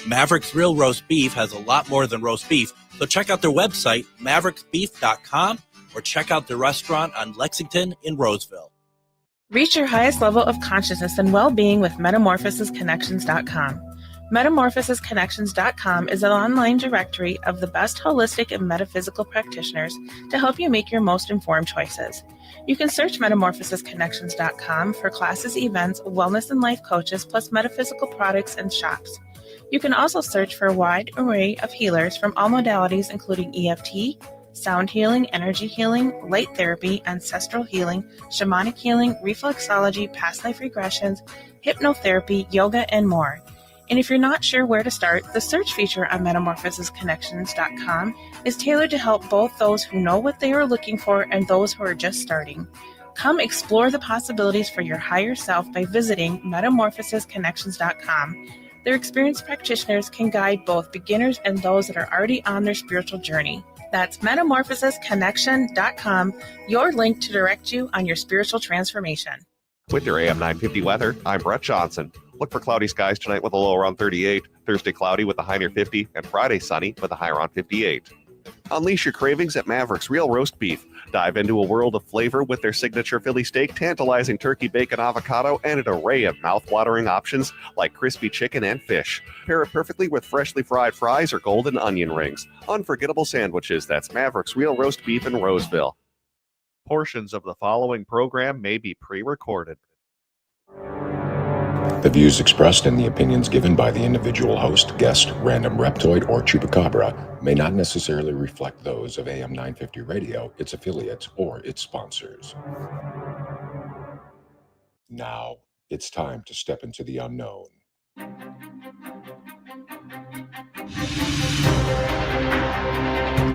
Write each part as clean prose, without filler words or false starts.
Maverick's Real Roast Beef has a lot more than roast beef, so check out their website, mavericksbeef.com, or check out their restaurant on Lexington in Roseville. Reach your highest level of consciousness and well-being with metamorphosisconnections.com. Metamorphosisconnections.com is an online directory of the best holistic and metaphysical practitioners to help you make your most informed choices. You can search metamorphosisconnections.com for classes, events, wellness and life coaches, plus metaphysical products and shops. You can also search for a wide array of healers from all modalities, including EFT, sound healing, energy healing, light therapy, ancestral healing, shamanic healing, reflexology, past life regressions, hypnotherapy, yoga, and more. And if you're not sure where to start, the search feature on metamorphosisconnections.com is tailored to help both those who know what they are looking for and those who are just starting. Come explore the possibilities for your higher self by visiting metamorphosisconnections.com. Their experienced practitioners can guide both beginners and those that are already on their spiritual journey. That's metamorphosisconnection.com, your link to direct you on your spiritual transformation. With your AM 950 weather, I'm Brett Johnson. Look for cloudy skies tonight with a low around 38, Thursday cloudy with a high near 50, and Friday sunny with a high around 58. Unleash your cravings at Maverick's Real Roast Beef. Dive into a world of flavor with their signature Philly steak, tantalizing turkey, bacon, avocado, and an array of mouth-watering options like crispy chicken and fish. Pair it perfectly with freshly fried fries or golden onion rings. Unforgettable sandwiches. That's Maverick's Real Roast Beef in Roseville. Portions of the following program may be pre-recorded. The views expressed and the opinions given by the individual host, guest, random reptoid, or chupacabra may not necessarily reflect those of AM 950 Radio, its affiliates, or its sponsors. Now, it's time to step into the unknown.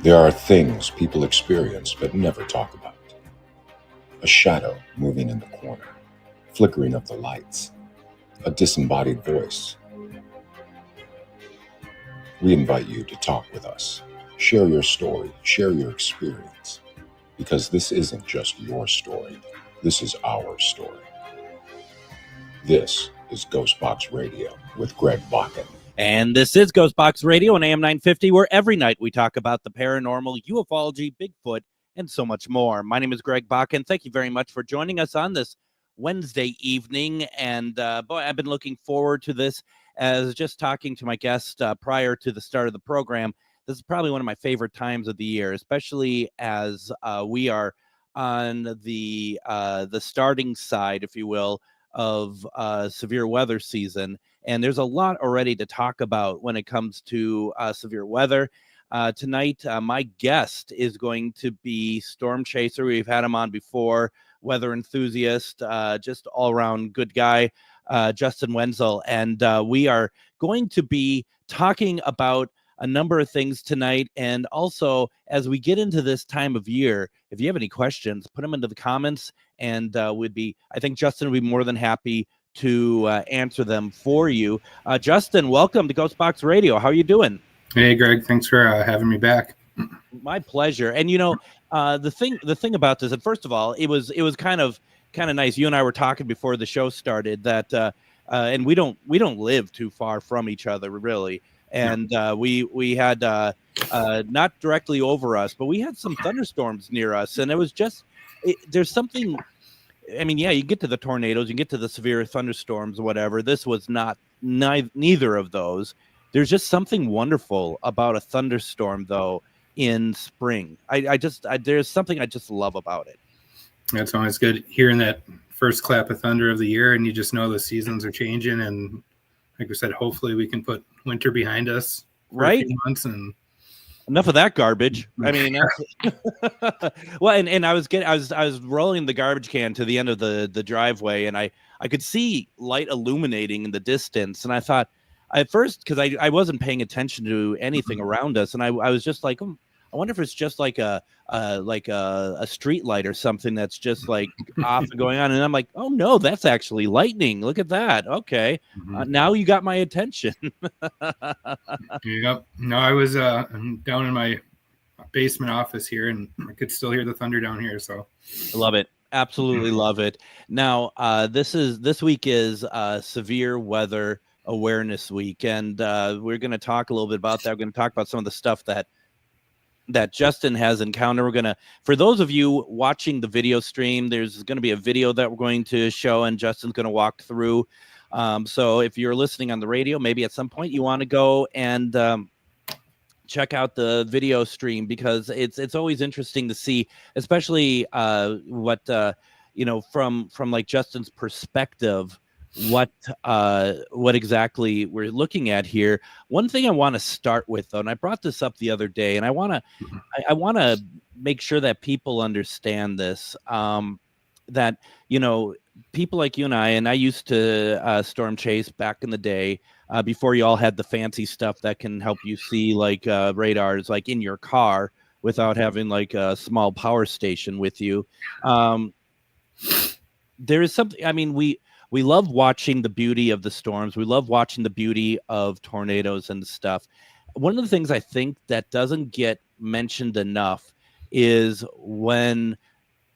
There are things people experience but never talk about. A shadow moving in the corner, flickering of the lights, a disembodied voice. We invite you to talk with us. Share your story, share your experience, because this isn't just your story, this is our story. This is GhostBox Radio with Greg Bakun. And this is GhostBox Radio on AM 950, where every night we talk about the paranormal, ufology, Bigfoot, and so much more. My name is Greg Bakun. Thank you very much for joining us on this Wednesday evening. And boy, I've been looking forward to this. As just talking to my guest prior to the start of the program, this is probably one of my favorite times of the year, especially as we are on the starting side, if you will, of severe weather season. And there's a lot already to talk about when it comes to severe weather. Tonight, my guest is going to be Storm Chaser. We've had him on before, weather enthusiast, just all-around good guy, Justin Wenzel. And we are going to be talking about a number of things tonight. And also, as we get into this time of year, if you have any questions, put them into the comments, and I think Justin would be more than happy to answer them for you. Justin, welcome to GhostBox Radio. How are you doing? Hey, Greg. Thanks for having me back. My pleasure. And the thing about this, and first of all, it was kind of nice. You and I were talking before the show started that, and we don't live too far from each other, really. And we had not directly over us, but we had some thunderstorms near us, and it was just there's something. I mean, yeah, you get to the tornadoes, you get to the severe thunderstorms, whatever. This was neither of those. There's just something wonderful about a thunderstorm, though, in spring. There's something I just love about it. It's always good hearing that first clap of thunder of the year, and you just know the seasons are changing. And like we said, hopefully we can put winter behind us for a few months. And enough of that garbage. I mean, well, and I was rolling the garbage can to the end of the driveway, and I could see light illuminating in the distance, and I thought at first, because I wasn't paying attention to anything around us, and I was just like, I wonder if it's just like a street light or something that's just like off and going on. And I'm like, oh no, that's actually lightning. Look at that. Okay. Now you got my attention. Yep. No, I was down in my basement office here, and I could still hear the thunder down here. So I love it. Absolutely love it. Now, this week is severe weather Awareness Week, and we're going to talk a little bit about that. We're going to talk about some of the stuff that Justin has encountered. We're going to, for those of you watching the video stream, there's going to be a video that we're going to show, and Justin's going to walk through. So if you're listening on the radio, maybe at some point you want to go and check out the video stream, because it's always interesting to see, especially what from like Justin's perspective, what exactly we're looking at here. One thing I want to start with, though, and I brought this up the other day, and I want to make sure that people understand this, that people like you and I used to storm chase back in the day, before you all had the fancy stuff that can help you see like radars like in your car without having like a small power station with you. There is something, I mean, we love watching the beauty of the storms. We love watching the beauty of tornadoes and stuff. One of the things I think that doesn't get mentioned enough is when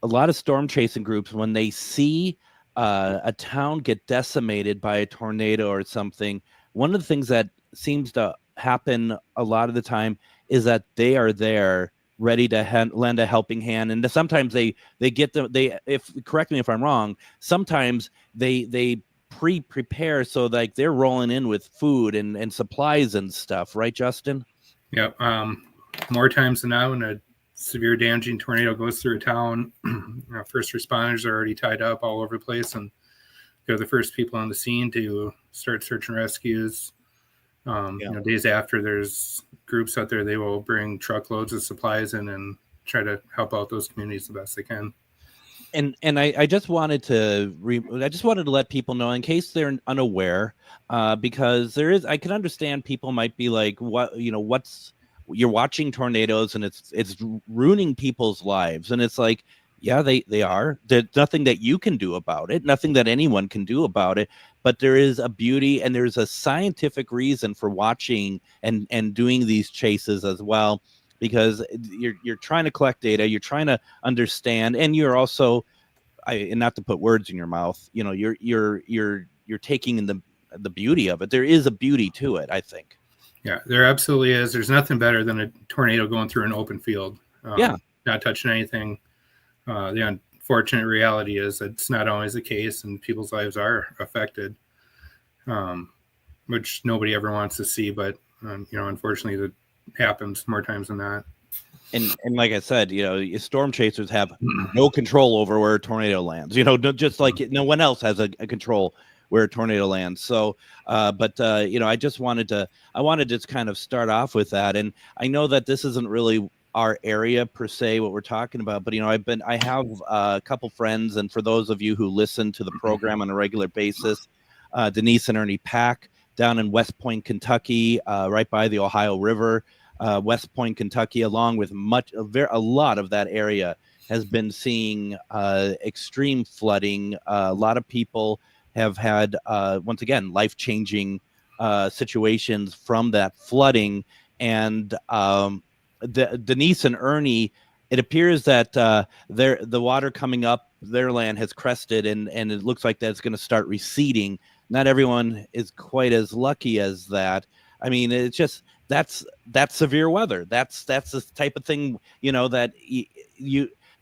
a lot of storm chasing groups, when they see a town get decimated by a tornado or something, one of the things that seems to happen a lot of the time is that they are there ready to lend a helping hand. And sometimes they get correct me if I'm wrong, sometimes they prepare, so like they're rolling in with food and supplies and stuff, right, Justin? Yeah. More times than not, when a severe damaging tornado goes through a town, first responders are already tied up all over the place, and they're the first people on the scene to start search and rescues. Days after, there's groups out there, they will bring truckloads of supplies in and try to help out those communities the best they can. And I just wanted to let people know, in case they're unaware, because I can understand people might be like, you're watching tornadoes and it's ruining people's lives, and it's like, yeah, they are. There's nothing that you can do about it, nothing that anyone can do about it. But there is a beauty and there's a scientific reason for watching and doing these chases as well, because you're trying to collect data, you're trying to understand, and you're also, and not to put words in your mouth, you're taking in the beauty of it. There is a beauty to it, I think. Yeah, there absolutely is. There's nothing better than a tornado going through an open field. Not touching anything. The unfortunate reality is it's not always the case, and people's lives are affected, which nobody ever wants to see. But unfortunately, that happens more times than not. And like I said, storm chasers have no control over where a tornado lands. Just like no one else has a control where a tornado lands. So, I wanted to kind of start off with that. And I know that this isn't really our area per se, what we're talking about, but I have a couple friends, and for those of you who listen to the program on a regular basis, Denise and Ernie Pack down in West Point, Kentucky, right by the Ohio River. West Point, Kentucky, along with a lot of that area, has been seeing extreme flooding. A lot of people have had, once again, life-changing situations from that flooding. And Denise and Ernie, it appears that the water coming up their land has crested, and it looks like that's going to start receding. Not everyone is quite as lucky as that. I mean, it's just that's severe weather. That's the type of thing that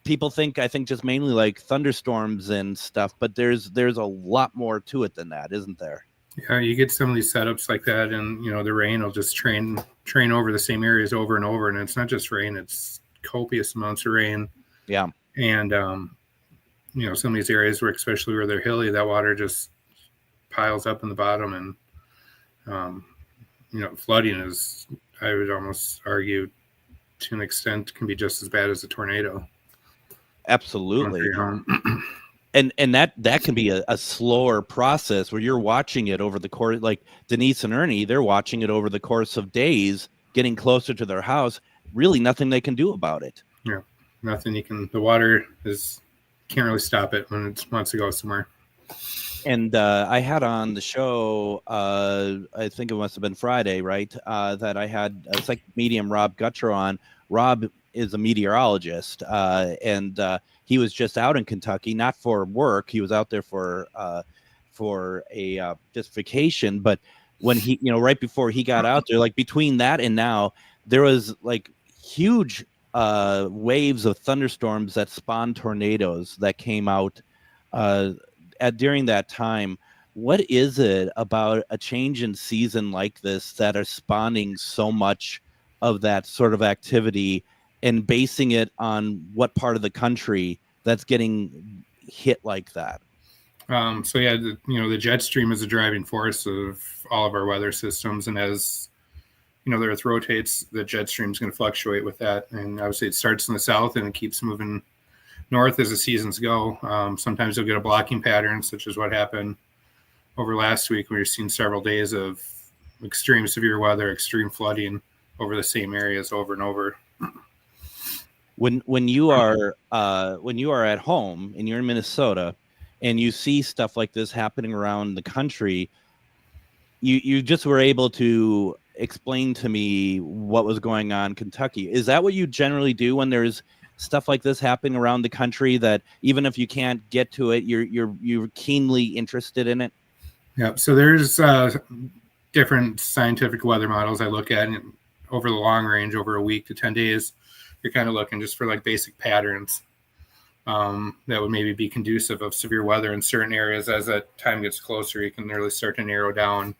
people think. I think just mainly like thunderstorms and stuff, but there's a lot more to it than that, isn't there? Yeah, you get some of these setups like that, and the rain will just train over the same areas over and over, and it's not just rain; it's copious amounts of rain. Yeah, and some of these areas especially where they're hilly, that water just piles up in the bottom, and flooding is, I would almost argue, to an extent, can be just as bad as a tornado. Absolutely. And that can be a slower process where you're watching it over the course, like Denise and Ernie, they're watching it over the course of days, getting closer to their house. Really nothing they can do about it. Yeah, nothing the water can't really stop it when it wants to go somewhere. And I had on the show, I think it must have been Friday, right? That I had a psychic medium, Rob Guttrow, on. Rob is a meteorologist, and he was just out in Kentucky, not for work. He was out there for a just vacation. But when he, right before he got out there, like between that and now, there was like huge waves of thunderstorms that spawned tornadoes that came out during that time. What is it about a change in season like this that are spawning so much of that sort of activity and basing it on what part of the country that's getting hit like that? The jet stream is a driving force of all of our weather systems. And as, the Earth rotates, the jet stream is going to fluctuate with that. And obviously it starts in the south and it keeps moving north as the seasons go. Sometimes you'll get a blocking pattern, such as what happened over last week. We were seeing several days of extreme severe weather, extreme flooding over the same areas over and over. When you are at home and you're in Minnesota and you see stuff like this happening around the country, you just were able to explain to me what was going on in Kentucky. Is that what you generally do when there's stuff like this happening around the country, that even if you can't get to it, you're keenly interested in it? Yeah. So there's different scientific weather models I look at, and over the long range, over a week to 10 days, you're kind of looking just for like basic patterns that would maybe be conducive of severe weather in certain areas. As that time gets closer, you can really start to narrow down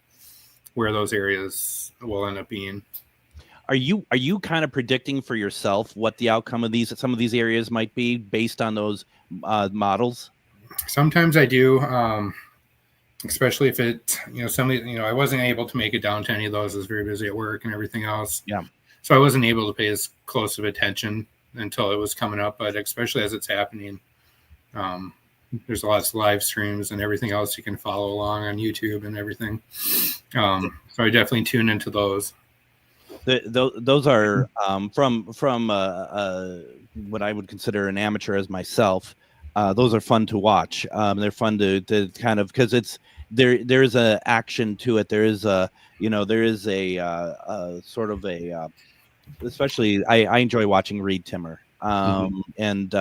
where those areas will end up being. Are you kind of predicting for yourself what the outcome of some of these areas might be based on those models? Sometimes I do, especially if I wasn't able to make it down to any of those. I was very busy at work and everything else. Yeah. So I wasn't able to pay as close of attention until it was coming up, but especially as it's happening, there's lots of live streams and everything else you can follow along on YouTube and everything. So I definitely tune into those. Those are from what I would consider an amateur as myself. Those are fun to watch. They're fun to kind of, because there's a action to it. There is a sort of a especially I enjoy watching Reed Timmer. And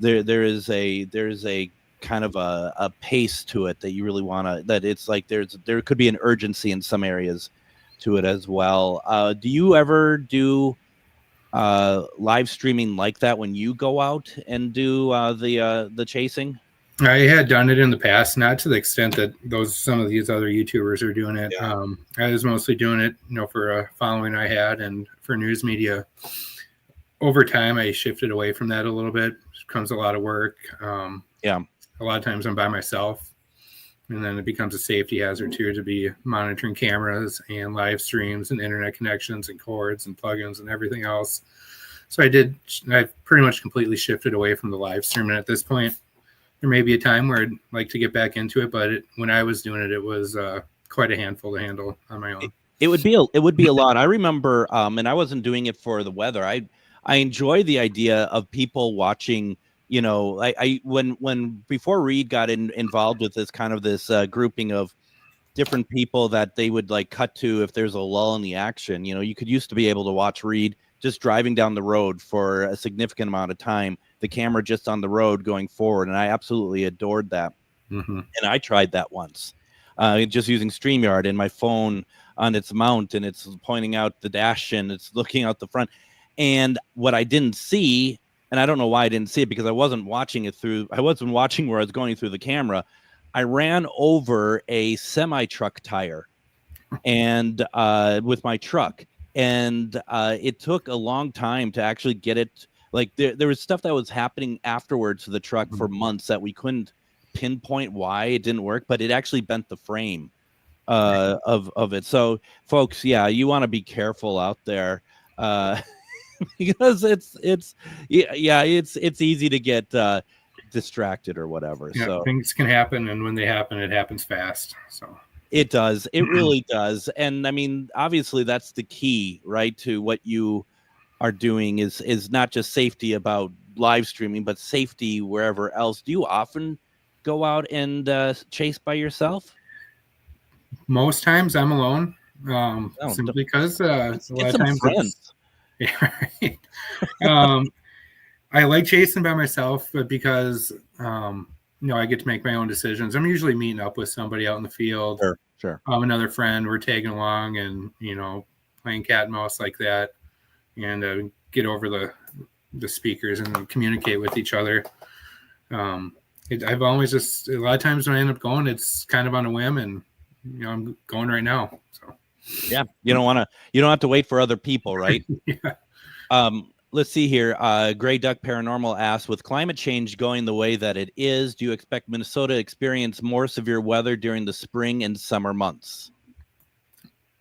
there's a kind of a pace to it that you really want to, that it's like there could be an urgency in some areas to it as well. Do you ever do live streaming like that when you go out and do the chasing? I had done it in the past, not to the extent that some of these other YouTubers are doing it. Yeah. I was mostly doing it, for a following I had and for news media. Over time, I shifted away from that a little bit. It becomes a lot of work. A lot of times I'm by myself, and then it becomes a safety hazard too, to be monitoring cameras and live streams and internet connections and cords and plugins and everything else. So I've pretty much completely shifted away from the live stream. And at this point, there may be a time where I'd like to get back into it, but when I was doing it, it was quite a handful to handle on my own. It would be a lot. I remember, and I wasn't doing it for the weather. I enjoy the idea of people watching. When before Reed got involved with this kind of this grouping of different people that they would like cut to if there's a lull in the action. You could used to be able to watch Reed just driving down the road for a significant amount of time, the camera just on the road going forward. And I absolutely adored that. Mm-hmm. And I tried that once, just using StreamYard and my phone on its mount, and it's pointing out the dash and it's looking out the front. And what I didn't see, and I don't know why I didn't see it, because I wasn't watching where I was going through the camera. I ran over a semi-truck tire and with my truck. And it took a long time to actually get it. Like there was stuff that was happening afterwards to the truck for months that we couldn't pinpoint why it didn't work, but it actually bent the frame of it. So folks, you want to be careful out there because it's easy to get distracted or whatever. Yeah, so things can happen, and when they happen, it happens fast. So it does. It really does. And I mean, obviously that's the key, right, to what you are doing is not just safety about live streaming, but safety wherever else. Do you often go out and chase by yourself? Most times I'm alone, simply because a lot of times friends. Right. I like chasing by myself, but because I get to make my own decisions. I'm usually meeting up with somebody out in the field. Sure. Another friend, we're tagging along and, playing cat and mouse like that, and get over the speakers and communicate with each other. I've always just, a lot of times when I end up going, it's kind of on a whim, and I'm going right now. So yeah, you don't have to wait for other people, right? Yeah. Let's see here. Gray Duck Paranormal asks, with climate change going the way that it is, do you expect Minnesota to experience more severe weather during the spring and summer months?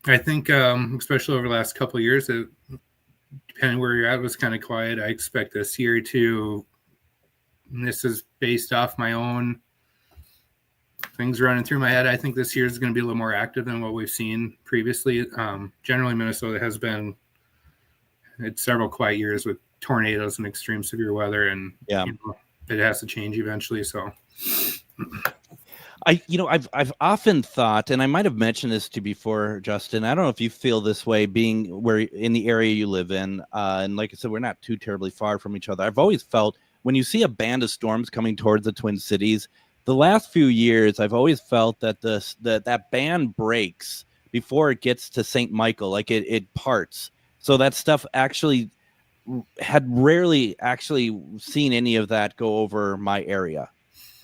I think, especially over the last couple of years, depending where you're at, it was kind of quiet. I expect this year to, and this is based off my own things running through my head, I think this year is going to be a little more active than what we've seen previously. Generally, Minnesota has been, it's several quiet years with tornadoes and extreme severe weather, and it has to change eventually. So I've often thought, and I might have mentioned this to you before, Justin, I don't know if you feel this way, being where in the area you live in, and like I said, we're not too terribly far from each other. I've always felt when you see a band of storms coming towards the Twin Cities, the last few years, I've always felt that that band breaks before it gets to St. Michael, like it parts. So that stuff actually had rarely actually seen any of that go over my area.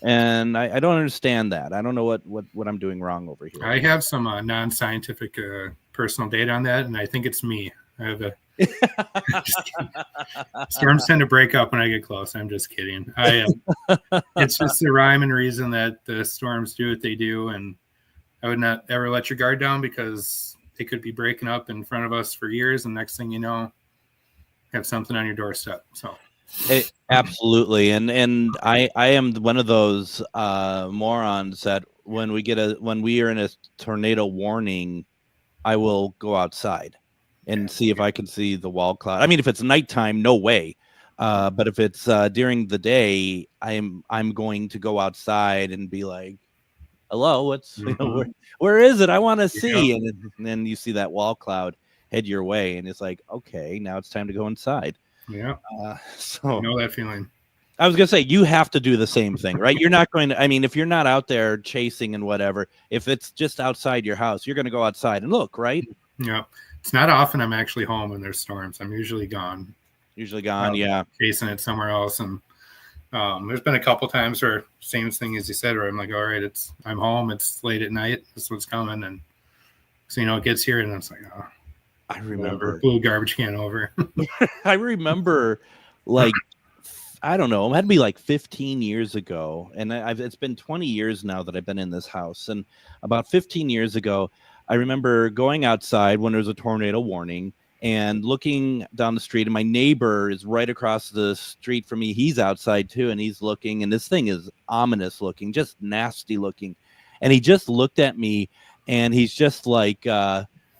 And I don't understand that. I don't know what I'm doing wrong over here. I have some non-scientific personal data on that, and I think it's me. I have storms tend to break up when I get close. I'm just kidding. It's just the rhyme and reason that the storms do what they do, and I would not ever let your guard down, because they could be breaking up in front of us for years, and next thing you know, have something on your doorstep. So absolutely. And I am one of those morons that when we are in a tornado warning, I will go outside and see if I can see the wall cloud. I mean, if it's nighttime, no way. But if it's during the day, I'm going to go outside and be like, hello, where is it? I want to see. And then you see that wall cloud head your way, and it's like, okay, now it's time to go inside. Yeah. So I know that feeling. I was going to say, you have to do the same thing, right? You're not going to, I mean, if you're not out there chasing and whatever, if it's just outside your house, you're going to go outside and look, right? Yeah. It's not often I'm actually home when there's storms. I'm usually gone. Yeah. Chasing it somewhere else. And there's been a couple times where, same thing as you said, where I'm like, all right, I'm home. It's late at night. This is what's coming. And so, it gets here, and it's like, oh, I remember. Blew garbage can over. I remember, like, I don't know, it had to be like 15 years ago. And it's been 20 years now that I've been in this house. And about 15 years ago, I remember going outside when there was a tornado warning and looking down the street, and my neighbor is right across the street from me. He's outside too, and he's looking, and this thing is ominous looking, just nasty looking. And he just looked at me, and he's just like,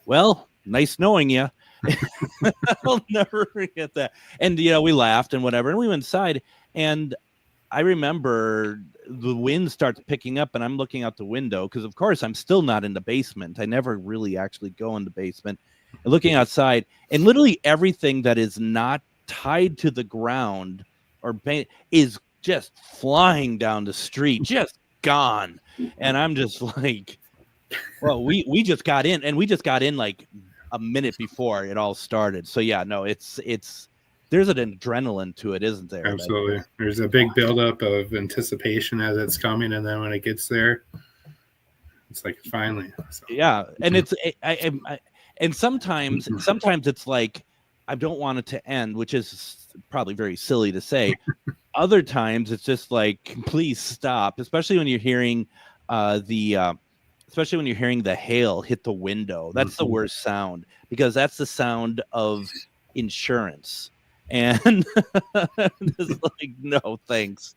well, nice knowing you. I'll never forget that. And, we laughed and whatever, and we went inside, and I remember the wind starts picking up, and I'm looking out the window because, of course, I'm still not in the basement. I never really actually go in the basement. And looking outside, and literally everything that is not tied to the ground or is just flying down the street, just gone. And I'm just like, well, we just got in, and we just got in like a minute before it all started. So yeah, no, it's there's an adrenaline to it, isn't there? Absolutely. There's a big buildup of anticipation as it's coming, and then when it gets there, it's like finally. So. Yeah, and it's and sometimes it's like I don't want it to end, which is probably very silly to say. Other times it's just like, please stop, especially when you're hearing the hail hit the window. That's the worst sound, because that's the sound of insurance. And it's like, no, thanks.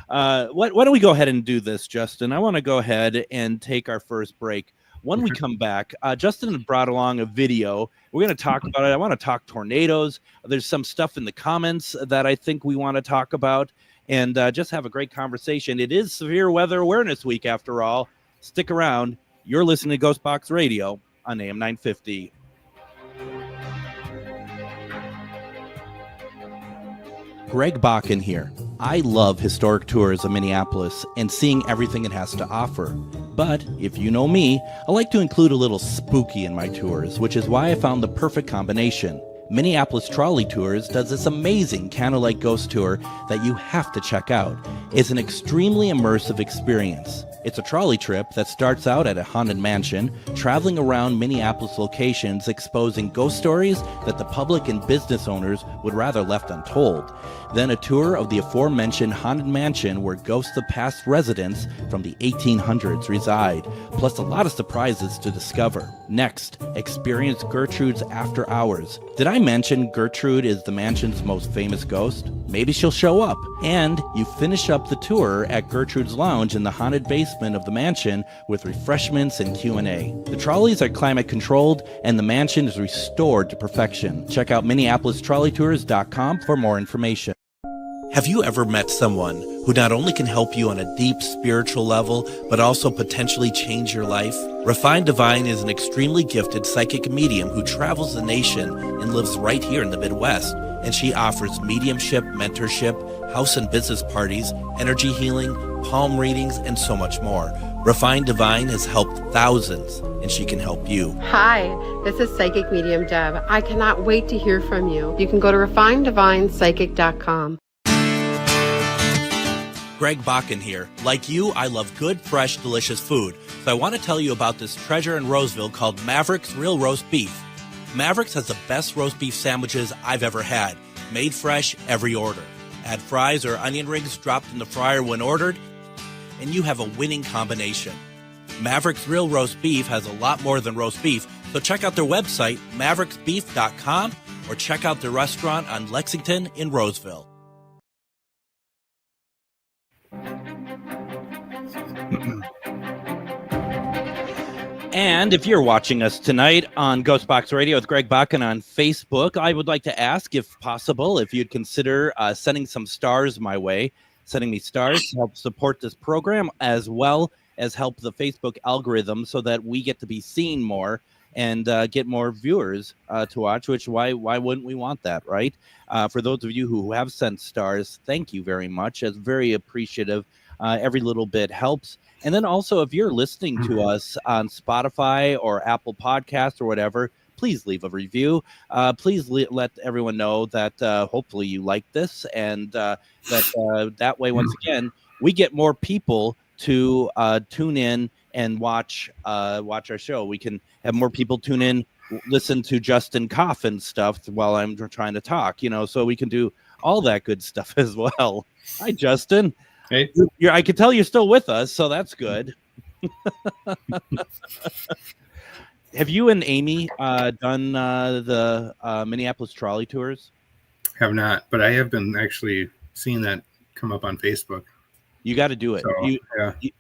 Why don't we go ahead and do this, Justin? I want to go ahead and take our first break. When we come back, Justin brought along a video. We're going to talk about it. I want to talk tornadoes. There's some stuff in the comments that I think we want to talk about, and just have a great conversation. It is Severe Weather Awareness Week, after all. Stick around. You're listening to GhostBox Radio on AM 950. Greg Bakun here. I love historic tours of Minneapolis and seeing everything it has to offer. But if you know me, I like to include a little spooky in my tours, which is why I found the perfect combination. Minneapolis Trolley Tours does this amazing candlelight ghost tour that you have to check out. It's an extremely immersive experience. It's a trolley trip that starts out at a haunted mansion, traveling around Minneapolis locations exposing ghost stories that the public and business owners would rather left untold. Then a tour of the aforementioned haunted mansion where ghosts of past residents from the 1800s reside, plus a lot of surprises to discover. Next, experience Gertrude's After Hours. Did I mention Gertrude is the mansion's most famous ghost? Maybe she'll show up. And you finish up the tour at Gertrude's Lounge in the haunted basement of the mansion with refreshments and Q&A. The trolleys are climate controlled and the mansion is restored to perfection. Check out MinneapolisTrolleyTours.com for more information. Have you ever met someone who not only can help you on a deep spiritual level, but also potentially change your life? Refined Divine is an extremely gifted psychic medium who travels the nation and lives right here in the Midwest. And she offers mediumship, mentorship, house and business parties, energy healing, palm readings, and so much more. Refined Divine has helped thousands, and she can help you. Hi, this is Psychic Medium Deb. I cannot wait to hear from you. You can go to refineddivinepsychic.com. Greg Bakun here. Like you, I love good, fresh, delicious food. So I want to tell you about this treasure in Roseville called Maverick's Real Roast Beef. Maverick's has the best roast beef sandwiches I've ever had. Made fresh every order. Add fries or onion rings dropped in the fryer when ordered, and you have a winning combination. Maverick's Real Roast Beef has a lot more than roast beef, so check out their website, mavericksbeef.com, or check out their restaurant on Lexington in Roseville. And if you're watching us tonight on GhostBox Radio with Greg Bakun on Facebook, I would like to ask, if possible, if you'd consider sending some stars my way, sending me stars to help support this program, as well as help the Facebook algorithm so that we get to be seen more and get more viewers to watch, which why wouldn't we want that, right? For those of you who have sent stars, thank you very much. It's very appreciative. Every little bit helps. And then also, if you're listening to us on Spotify or Apple Podcasts or whatever, please leave a review. Please let everyone know that hopefully you like this, and that way, once again, we get more people to tune in and watch our show. We can have more people tune in, listen to Justin cough and stuff while I'm trying to talk, so we can do all that good stuff as well. Hi, Justin. Hey. I can tell you're still with us, so that's good. Have you and Amy done the Minneapolis Trolley Tours? Have not, but I have been actually seeing that come up on Facebook. You got to do it. So,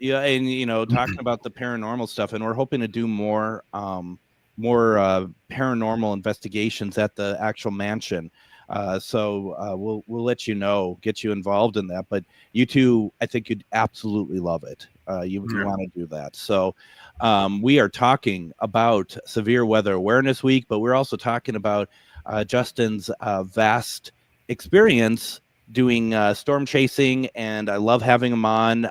yeah, and talking about the paranormal stuff, and we're hoping to do more paranormal investigations at the actual mansion. So we'll let you know, get you involved in that. But you two, I think you'd absolutely love it. You want to do that. So we are talking about Severe Weather Awareness Week, but we're also talking about Justin's vast experience doing storm chasing, and I love having him on.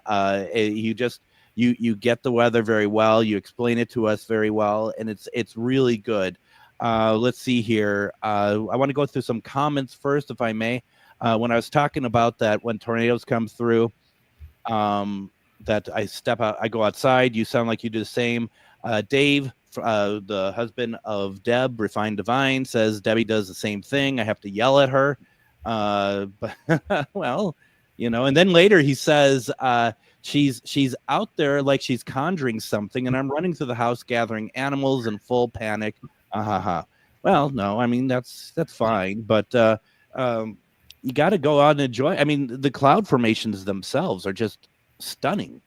You get the weather very well. You explain it to us very well, and it's really good. Let's see here. I want to go through some comments first, if I may. When I was talking about that, when tornadoes come through, that I step out, I go outside. You sound like you do the same. Dave, the husband of Deb, Refined Divine, says Debbie does the same thing. I have to yell at her. But well, and then later he says she's out there like she's conjuring something, and I'm running through the house gathering animals in full panic. Well, no, I mean, that's fine, but you got to go out and enjoy. I mean, the cloud formations themselves are just stunning.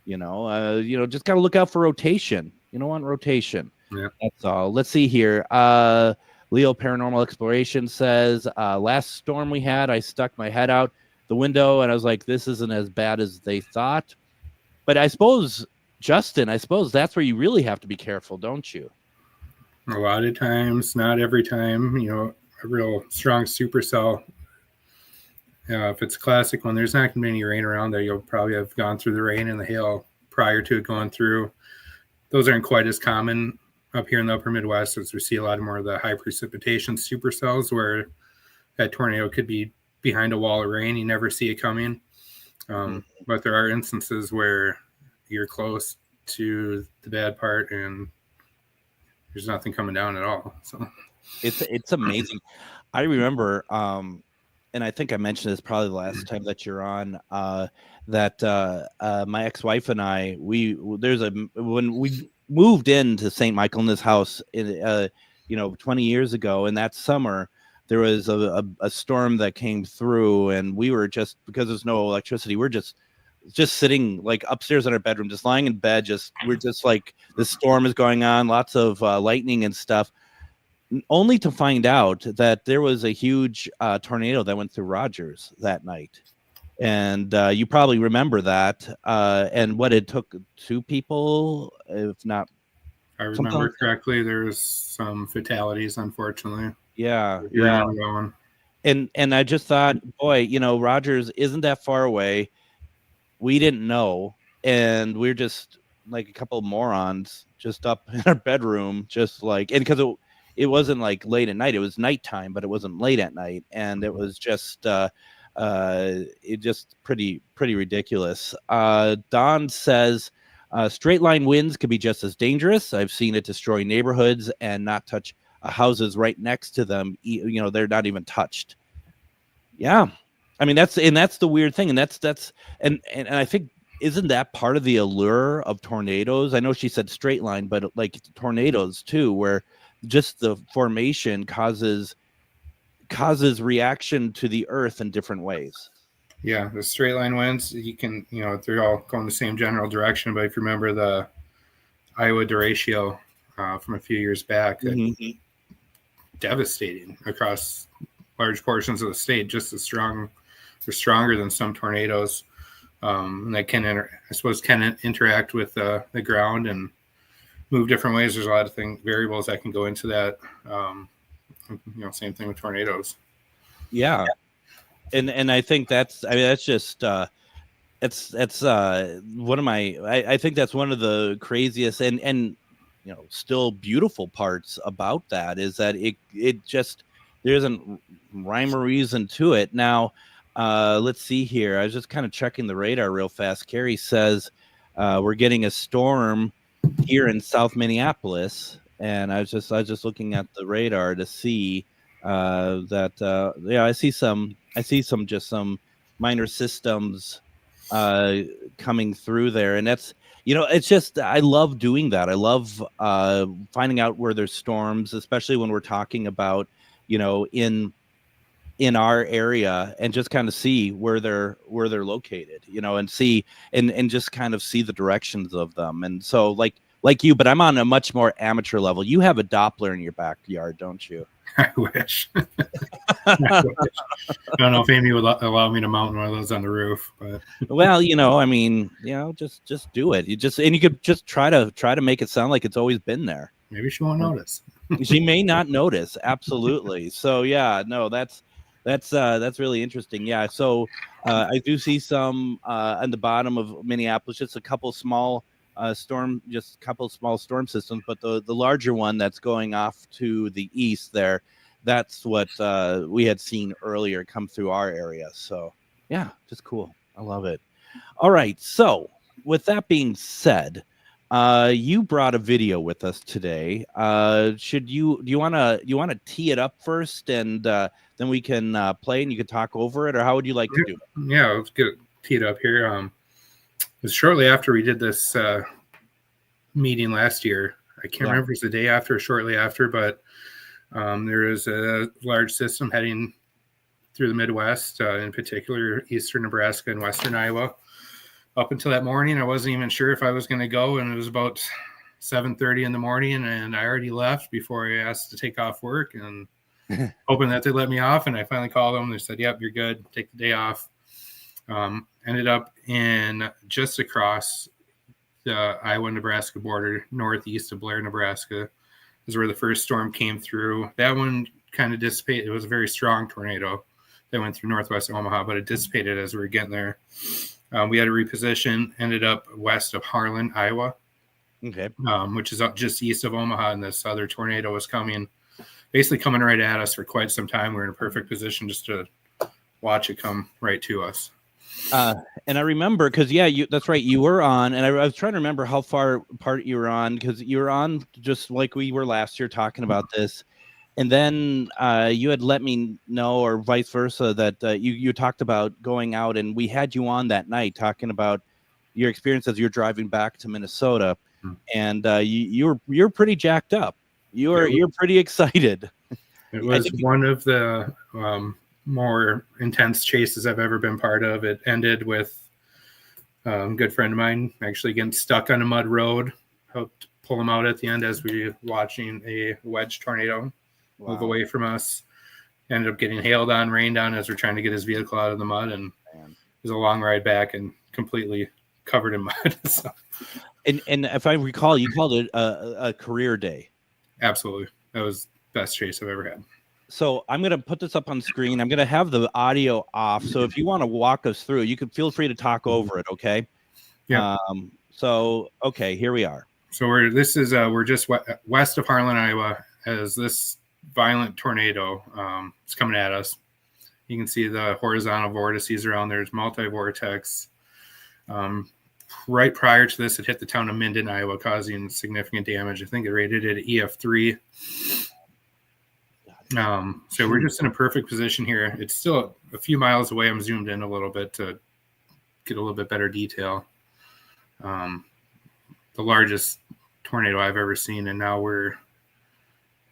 Just got to look out for rotation. You don't want rotation. Yeah. That's all. Let's see here. Leo Paranormal Exploration says, last storm we had, I stuck my head out the window and I was like, this isn't as bad as they thought. But I suppose, Justin, that's where you really have to be careful, don't you? A lot of times, not every time, a real strong supercell. If it's a classic one, there's not going to be any rain around there. You'll probably have gone through the rain and the hail prior to it going through. Those aren't quite as common up here in the upper Midwest, as we see a lot more of the high precipitation supercells where that tornado could be behind a wall of rain. You never see it coming. But there are instances where you're close to the bad part and there's nothing coming down at all. So it's amazing. I remember, and I think I mentioned this probably the last time that you're on, that my ex-wife and I, when we moved into St. Michael in this house, 20 years ago, and that summer there was a storm that came through, and we were just, because there's no electricity, we're just sitting like upstairs in our bedroom, just lying in bed. We're just like, the storm is going on, lots of lightning and stuff, only to find out that there was a huge tornado that went through Rogers that night. And you probably remember that. And what it took, 2 people, if not. I remember correctly, there was some fatalities, unfortunately. Yeah. And I just thought, boy, Rogers isn't that far away. We didn't know. And we're just like a couple of morons just up in our bedroom, just like, and because it wasn't like late at night, it was nighttime, but it wasn't late at night. And it was just, it just pretty ridiculous. Don says, straight line winds can be just as dangerous. I've seen it destroy neighborhoods and not touch houses right next to them. They're not even touched. Yeah. I mean, that's the weird thing. And and I think, isn't that part of the allure of tornadoes? I know she said straight line, but like tornadoes too, where just the formation causes reaction to the earth in different ways. Yeah, the straight line winds, you can, they're all going the same general direction. But if you remember the Iowa derecho from a few years back, devastating across large portions of the state, just as strong or stronger than some tornadoes. And that can interact with the ground and move different ways. There's a lot of variables that can go into that. Same thing with tornadoes. Yeah. And I think that's just it's one of my, I think that's one of the craziest and still beautiful parts about that, is that it just, there isn't rhyme or reason to it. Now, let's see here. I was just kind of checking the radar real fast. Carrie says we're getting a storm here in South Minneapolis, and I was just looking at the radar to see that I see some minor systems coming through there, and that's, it's just, I love doing that. I love finding out where there's storms, especially when we're talking about in our area, and just kind of see where they're located, and see and just kind of see the directions of them. And so like you, but I'm on a much more amateur level. You have a Doppler in your backyard, don't you? I wish. I don't know if Amy would allow me to mount one of those on the roof, but well, just do it. You could just try to make it sound like it's always been there. Maybe she won't notice. She may not notice. Absolutely. So yeah, no, that's really interesting. Yeah. So I do see some on the bottom of Minneapolis, just a couple small storm systems, but the larger one that's going off to the east there, that's what we had seen earlier come through our area. So yeah, just cool. I love it. All right. So with that being said, you brought a video with us today. Do you want to tee it up first, and then we can play and you can talk over it, or how would you like to do it? Yeah, let's get it teed up here. It was shortly after we did this meeting last year. I can't remember if it was the day after or shortly after, but there is a large system heading through the Midwest, in particular eastern Nebraska and western Iowa. Up until that morning, I wasn't even sure if I was going to go, and it was about 7:30 in the morning, and I already left before I asked to take off work, and hoping that they let me off. And I finally called them. They said, "Yep, you're good. Take the day off." Ended up in just across the Iowa-Nebraska border, northeast of Blair, Nebraska, is where the first storm came through. That one kind of dissipated. It was a very strong tornado that went through northwest Omaha, but it dissipated as we were getting there. We had to reposition, ended up west of Harlan, Iowa, okay, which is up just east of Omaha, and this other tornado was basically coming right at us for quite some time. We were in a perfect position just to watch it come right to us. And I remember because that's right, you were on, and I was trying to remember how far apart you were on, because you were on just like we were last year talking about this, and then you had let me know, or vice versa, that you talked about going out, and we had you on that night talking about your experience as you're driving back to Minnesota, and you're pretty jacked up. You're pretty excited. It was one of the more intense chases I've ever been part of. It ended with a good friend of mine actually getting stuck on a mud road. Helped pull him out at the end as we were watching a wedge tornado move away from us. Ended up getting hailed on, rained on as we're trying to get his vehicle out of the mud, and it was a long ride back and completely covered in mud. So. And if I recall, you called it a career day. Absolutely. That was the best chase I've ever had. So I'm going to put this up on screen. I'm going to have the audio off. So if you want to walk us through, you can feel free to talk over it. Okay. Yeah. Okay, here we are. So we're just west of Harlan, Iowa, as this violent tornado is coming at us. You can see the horizontal vortices around there. There's multi-vortex. Right prior to this, it hit the town of Minden, Iowa, causing significant damage. I think it rated it at EF3. So we're just in a perfect position here. It's still a few miles away. I'm zoomed in a little bit to get a little bit better detail. The largest tornado I've ever seen, and now we're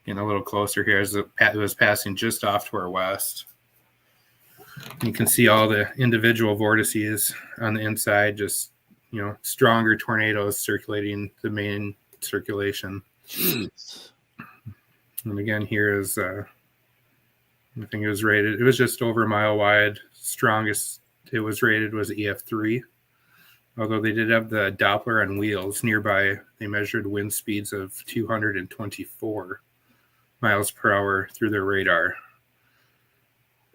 getting a little closer here as it was passing just off to our west. You can see all the individual vortices on the inside, just stronger tornadoes circulating the main circulation. Jeez. And again, here is, I think it was rated, it was just over a mile wide. Strongest it was rated was EF3. Although they did have the Doppler on wheels nearby, they measured wind speeds of 224 miles per hour through their radar.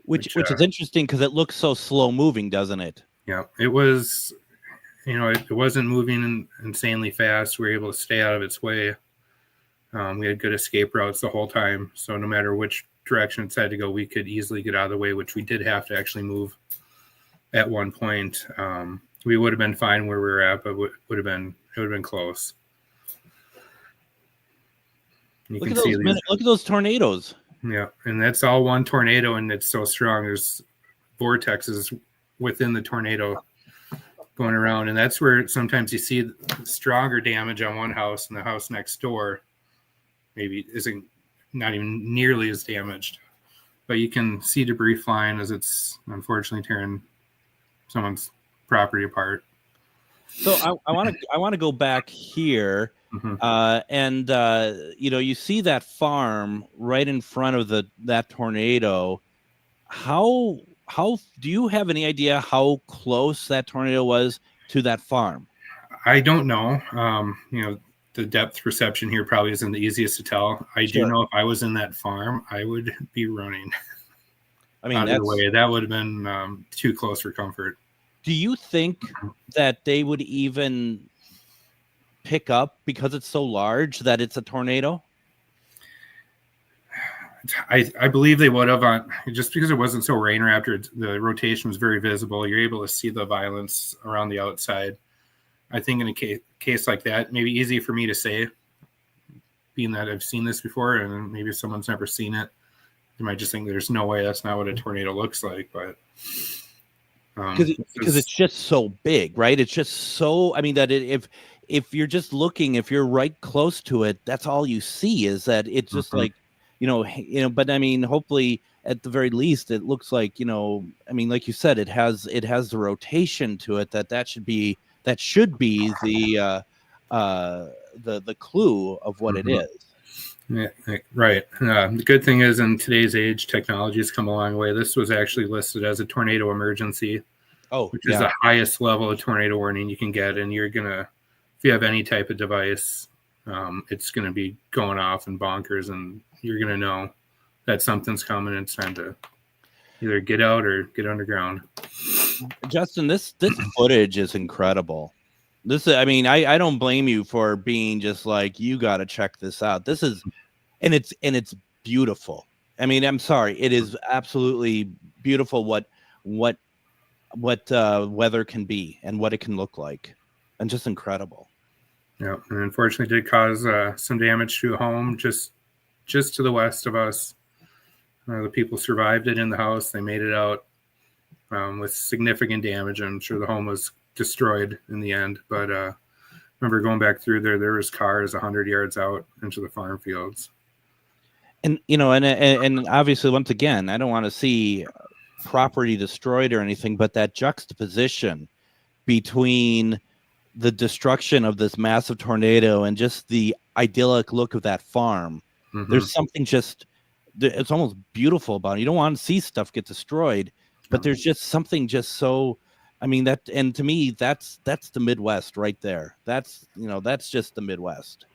Which is interesting because it looks so slow moving, doesn't it? Yeah, it was, it wasn't moving insanely fast. We were able to stay out of its way. We had good escape routes the whole time. So no matter which direction it decided to go, we could easily get out of the way, which we did have to actually move at one point. We would have been fine where we were at, but it would have been close. Look at those tornadoes. Yeah, and that's all one tornado, and it's so strong. There's vortexes within the tornado going around, and that's where sometimes you see stronger damage on one house, and the house next door maybe isn't not even nearly as damaged. But you can see debris flying as it's unfortunately tearing someone's property apart. So I want to go back here. And you see that farm right in front of that tornado. How do you have any idea how close that tornado was to that farm? I don't know. The depth perception here probably isn't the easiest to tell. I do know if I was in that farm, I would be running. I mean, that would have been too close for comfort. Do you think that they would even pick up because it's so large that it's a tornado? I believe they would have, just because it wasn't so rain wrapped. The rotation was very visible. You're able to see the violence around the outside. I think in a case like that, maybe easy for me to say, being that I've seen this before, and maybe if someone's never seen it, you might just think there's no way that's not what a tornado looks like. But because it's just so big, right? It's just so. I mean, that if you're just looking, if you're right close to it, that's all you see is that it's just like, but I mean, hopefully at the very least, it looks like, I mean, like you said, it has the rotation to it that should be the clue of what it is. Yeah, right. The good thing is in today's age, technology has come a long way. This was actually listed as a tornado emergency, which is the highest level of tornado warning you can get. And you're going to, if you have any type of device, it's going to be going off and bonkers, and you're going to know that something's coming. It's time to either get out or get underground. Justin, this footage is incredible. I don't blame you for being just like, you got to check this out. This is, and it's beautiful. I mean, I'm sorry, it is absolutely beautiful what weather can be and what it can look like, and just incredible. Yeah, and unfortunately did cause some damage to a home just to the west of us. The people survived it in the house. They made it out with significant damage. I'm sure the home was destroyed in the end, but remember going back through there was cars 100 yards out into the farm fields. And and obviously, once again, I don't want to see property destroyed or anything, but that juxtaposition between the destruction of this massive tornado and just the idyllic look of that farm. Mm-hmm. There's something it's almost beautiful about it. You don't want to see stuff get destroyed, but there's just something just so, I mean, that, and to me, that's the Midwest right there. That's just the Midwest.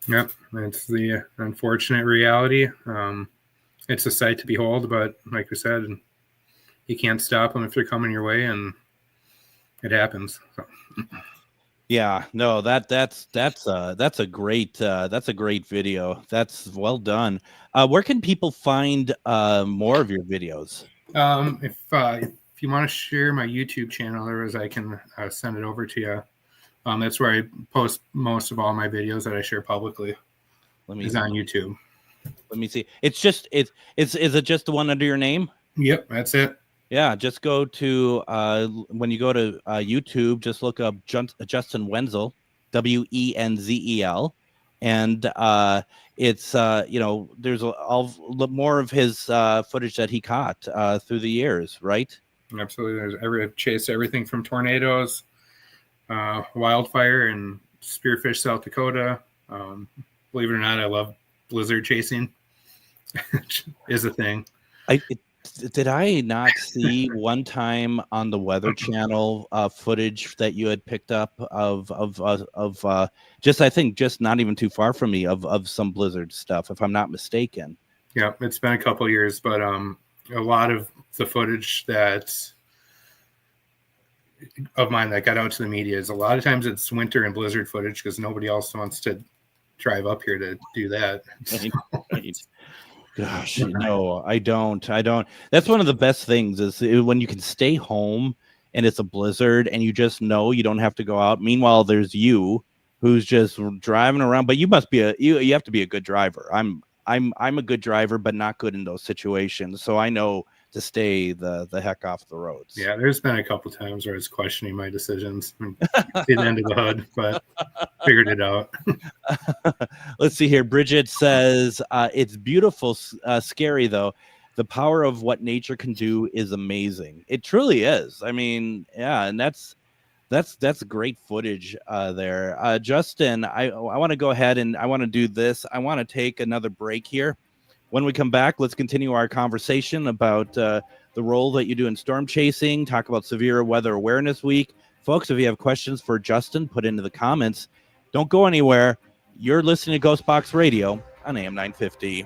Yep. It's the unfortunate reality. It's a sight to behold, but like we said, you can't stop them if they're coming your way, and it happens. So. Yeah, no, that's a great video. That's well done. Where can people find more of your videos? If you want to share my YouTube channel, I can send it over to you. That's where I post most of all my videos that I share publicly. Is on YouTube. Let me see. Is it just the one under your name? Yep, that's it. Yeah, just go to when you go to YouTube, just look up Justin Wenzel, Wenzel, and it's there's more of his footage that he caught through the years, right? Absolutely. I've chased everything from tornadoes, wildfire, and spearfish, South Dakota. Believe it or not, I love blizzard chasing. Is a thing. Did I not see one time on the Weather Channel footage that you had picked up of just, I think, just not even too far from me of some blizzard stuff, if I'm not mistaken. Yeah, it's been a couple of years, but a lot of the footage of mine that got out to the media is a lot of times it's winter and blizzard footage because nobody else wants to drive up here to do that. Right. Gosh, no, I don't. That's one of the best things is when you can stay home and it's a blizzard and you just know you don't have to go out. Meanwhile, there's you who's just driving around, but you must be you have to be a good driver. I'm a good driver, but not good in those situations. So I know to stay the heck off the roads. Yeah, there's been a couple times where I was questioning my decisions at the end of the hood, but figured it out. Let's see here. Bridget says, it's beautiful, scary though. The power of what nature can do is amazing. It truly is. I mean, yeah, and that's great footage there. Justin, I want to go ahead and I want to do this. I want to take another break here. When we come back, let's continue our conversation about the role that you do in storm chasing, talk about Severe Weather Awareness Week. Folks, if you have questions for Justin, put into the comments. Don't go anywhere. You're listening to GhostBox Radio on AM 950.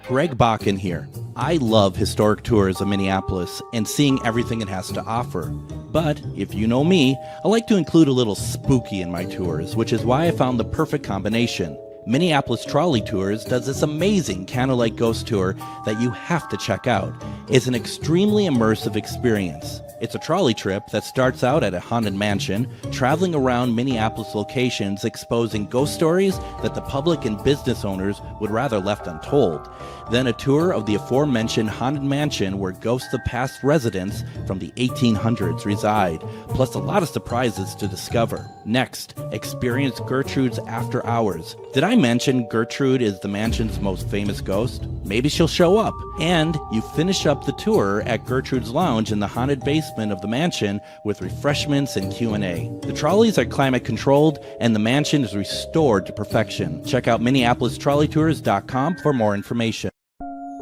Greg Bakun here. I love historic tours of Minneapolis and seeing everything it has to offer. But if you know me, I like to include a little spooky in my tours, which is why I found the perfect combination. Minneapolis Trolley Tours does this amazing candlelight ghost tour that you have to check out. It's an extremely immersive experience. It's a trolley trip that starts out at a haunted mansion, traveling around Minneapolis locations exposing ghost stories that the public and business owners would rather left untold. Then a tour of the aforementioned haunted mansion where ghosts of past residents from the 1800s reside, plus a lot of surprises to discover. Next, experience Gertrude's After Hours. Did I mention Gertrude is the mansion's most famous ghost? Maybe she'll show up. And you finish up the tour at Gertrude's Lounge in the haunted basement of the mansion with refreshments and Q&A. The trolleys are climate controlled and the mansion is restored to perfection. Check out MinneapolisTrolleyTours.com for more information.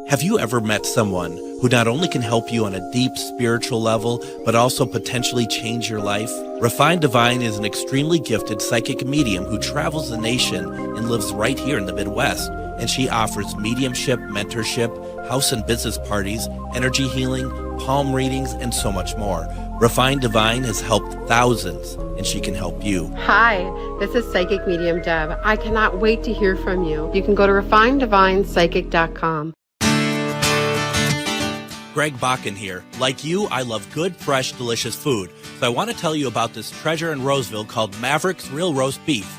Have you ever met someone who not only can help you on a deep spiritual level, but also potentially change your life? Refined Divine is an extremely gifted psychic medium who travels the nation and lives right here in the Midwest. and she offers mediumship, mentorship, house and business parties, energy healing, palm readings, and so much more. Refined Divine has helped thousands, and she can help you. Hi, this is Psychic Medium Deb. I cannot wait to hear from you. You can go to refineddivinepsychic.com. Greg Bakun here. Like you, I love good, fresh, delicious food. So I want to tell you about this treasure in Roseville called Maverick's Real Roast Beef.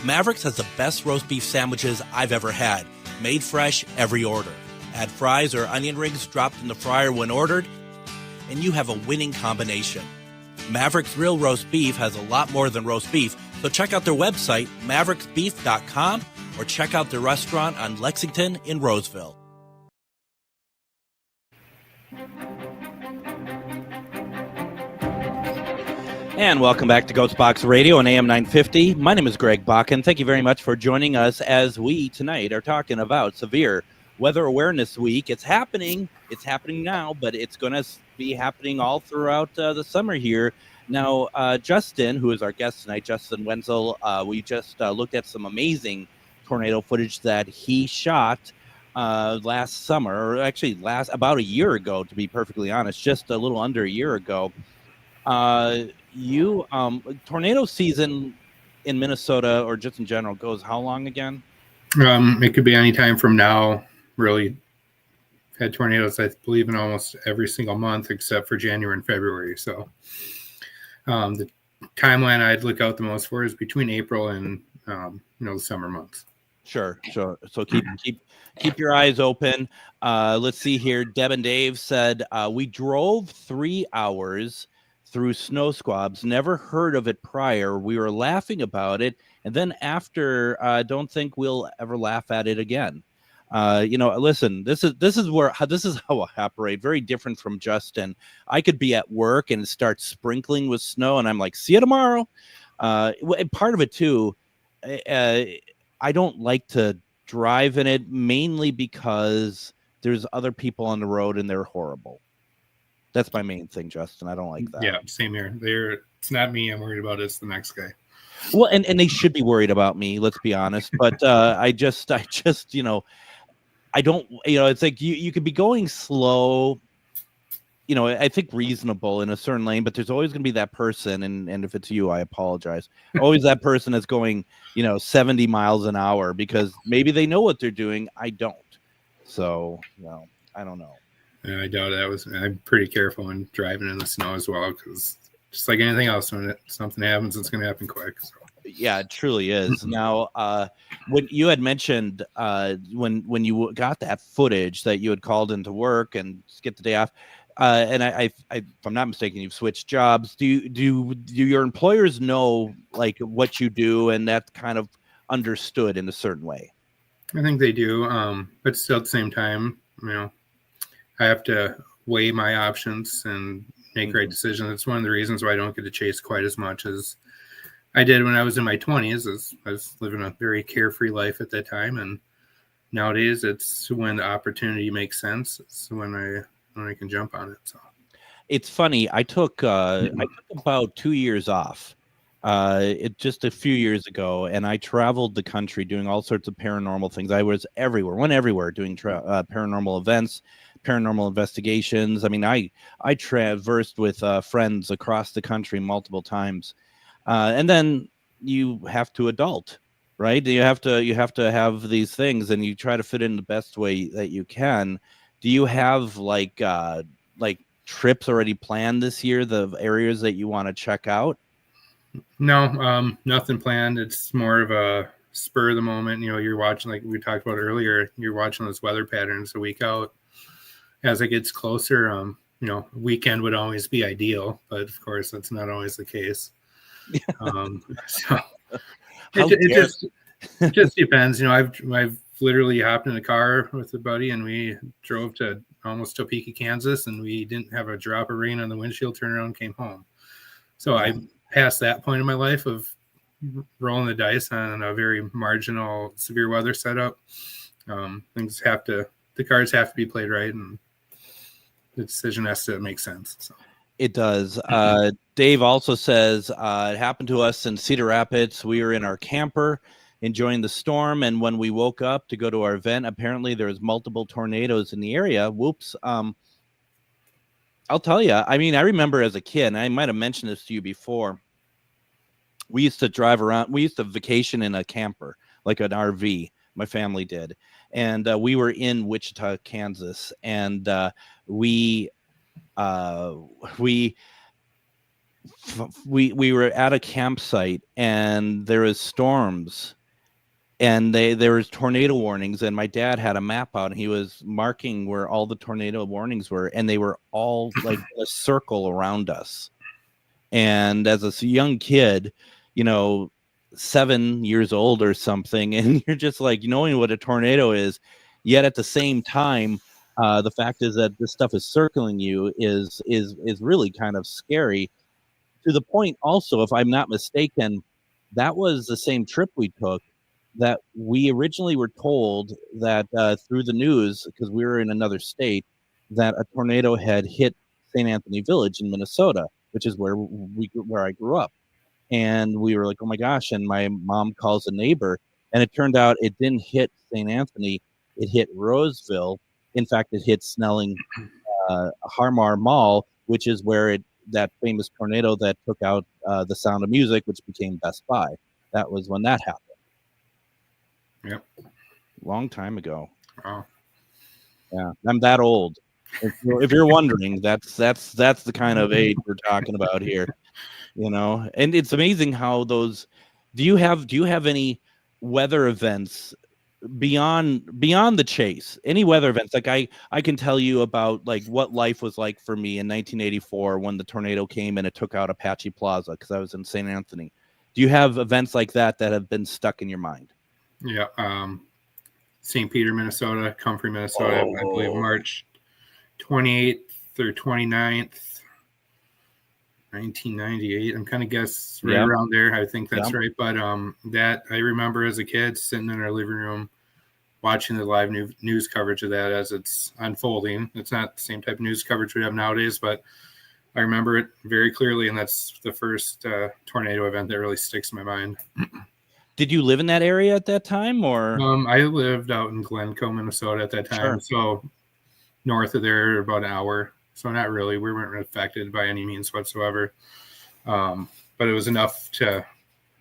Maverick's has the best roast beef sandwiches I've ever had. Made fresh every order. Add fries or onion rings dropped in the fryer when ordered, and you have a winning combination. Maverick's Real Roast Beef has a lot more than roast beef, so check out their website, mavericksbeef.com, or check out their restaurant on Lexington in Roseville. And welcome back to GhostBox Radio on AM 950. My name is Greg Bakun. Thank you very much for joining us as we tonight are talking about Severe Weather Awareness Week. It's happening now, but it's going to be happening all throughout the summer here. Now, Justin, who is our guest tonight, Justin Wenzel, we just looked at some amazing tornado footage that he shot last summer, or actually about a year ago, to be perfectly honest, just a little under a year ago. Tornado season in Minnesota, or just in general, goes how long again? It could be any time from now. Really had tornadoes, I believe, in almost every single month except for January and February. So the timeline I'd look out the most for is between April and the summer months. Sure. So keep your eyes open. Let's see here. Deb and Dave said we drove 3 hours through snow squabs. Never heard of it prior. We were laughing about it, and then after, don't think we'll ever laugh at it again. Listen, this is how I operate. Very different from Justin. I could be at work and it starts sprinkling with snow, and I'm like, see you tomorrow. Part of it too, I don't like to drive in it, mainly because there's other people on the road and they're horrible. That's my main thing, Justin. I don't like that. Yeah, same here. It's not me I'm worried about. It's the next guy. Well, and they should be worried about me, let's be honest. But I just, I don't, it's like you could be going slow, I think reasonable in a certain lane, but there's always going to be that person. And if it's you, I apologize. Always that person that's going, 70 miles an hour because maybe they know what they're doing. I don't. So, I don't know. Yeah, I doubt that. I'm pretty careful when driving in the snow as well, because just like anything else, when something happens, it's going to happen quick. So. Yeah, it truly is. Now, when you had mentioned when you got that footage that you had called into work and get the day off, and I if I'm not mistaken, you've switched jobs. Do your employers know like what you do, and that's kind of understood in a certain way? I think they do, but still at the same time, I have to weigh my options and make right decisions. It's one of the reasons why I don't get to chase quite as much as I did when I was in my 20s. I was living a very carefree life at that time, and nowadays it's when the opportunity makes sense. It's when I can jump on it. So it's funny. I took about 2 years off. Just a few years ago, and I traveled the country doing all sorts of paranormal things. I was went everywhere doing paranormal events, paranormal investigations. I mean, I traversed with friends across the country multiple times, and then you have to adult, right? You have to have these things, and you try to fit in the best way that you can. Do you have like trips already planned this year? The areas that you want to check out? No, nothing planned. It's more of a spur of the moment. You're watching, like we talked about earlier, you're watching those weather patterns a week out. As it gets closer, weekend would always be ideal, but of course that's not always the case. So it just depends. I've literally hopped in a car with a buddy and we drove to almost Topeka, Kansas, and we didn't have a drop of rain on the windshield, turned around, came home. So I past that point in my life of rolling the dice on a very marginal severe weather setup. The cards have to be played right, and the decision has to make sense. So it does. Dave also says it happened to us in Cedar Rapids. We were in our camper enjoying the storm. And when we woke up to go to our event, apparently there was multiple tornadoes in the area. Whoops. I'll tell you, I mean, I remember as a kid, and I might have mentioned this to you before, we used to drive around, we used to vacation in a camper, like an RV, my family did. And we were in Wichita, Kansas, and we were at a campsite, and there was storms, and there was tornado warnings, and my dad had a map out, and he was marking where all the tornado warnings were, and they were all like a circle around us. And as a young kid, 7 years old or something, and you're just like knowing what a tornado is, yet at the same time, the fact is that this stuff is circling you is really kind of scary. To the point also, if I'm not mistaken, that was the same trip we took that we originally were told that through the news, because we were in another state, that a tornado had hit St. Anthony Village in Minnesota, which is where I grew up. And we were like, oh my gosh. And my mom calls a neighbor, and it turned out it didn't hit St. Anthony. It hit Roseville. In fact, it hit Snelling Harmar Mall, which is where that famous tornado that took out the Sound of Music, which became Best Buy. That was when that happened. Yep. Long time ago. Wow. Yeah, I'm that old. If you're wondering, that's the kind of age we're talking about here. And it's amazing how those. Do you have any weather events beyond the chase? Any weather events? Like I can tell you about like what life was like for me in 1984 when the tornado came and it took out Apache Plaza because I was in St. Anthony. Do you have events like that have been stuck in your mind? Yeah. St. Peter, Minnesota, Comfrey, Minnesota, I believe March 28th or 29th, 1998. I'm kind of guess around there. I think that's right. But that I remember as a kid sitting in our living room watching the live news coverage of that as it's unfolding. It's not the same type of news coverage we have nowadays, but I remember it very clearly, and that's the first tornado event that really sticks in my mind. Did you live in that area at that time, or? I lived out in Glencoe, Minnesota at that time. Sure. So north of there, about an hour. So not really. We weren't affected by any means whatsoever. But it was enough to